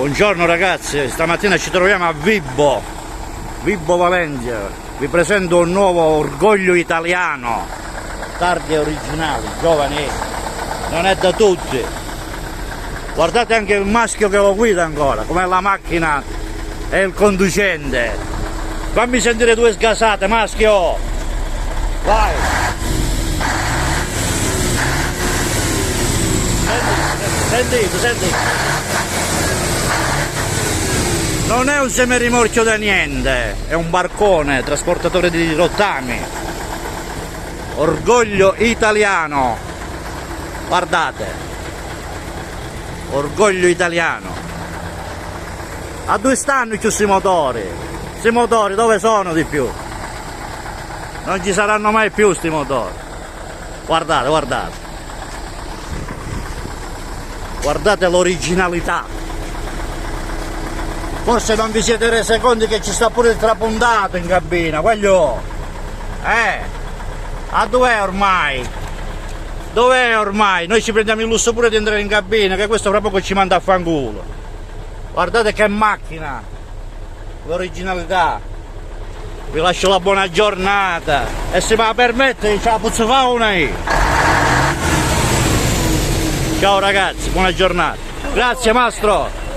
Buongiorno ragazzi, stamattina ci troviamo a Vibo Valencia. Vi presento un nuovo orgoglio italiano, targhe originali, giovani, non è da tutti. Guardate anche il maschio che lo guida ancora, come la macchina e il conducente. Fammi sentire due sgasate, maschio, vai. Senti. Non è un semirimorchio da niente, è un barcone, trasportatore di rottami. Orgoglio italiano. Guardate. Orgoglio italiano. A dove stanno questi motori? Questi motori dove sono di più? Non ci saranno mai più sti motori. Guardate. Guardate l'originalità. Forse non vi siete resi conto che ci sta pure il trapuntato in cabina, quello. A dov'è ormai? Dov'è ormai? Noi ci prendiamo il lusso pure di entrare in cabina, che questo fra poco ci manda a fanculo. Guardate che macchina, l'originalità. Vi lascio la buona giornata e se me la permette ce la posso fare una io. Ciao ragazzi, buona giornata. Grazie mastro.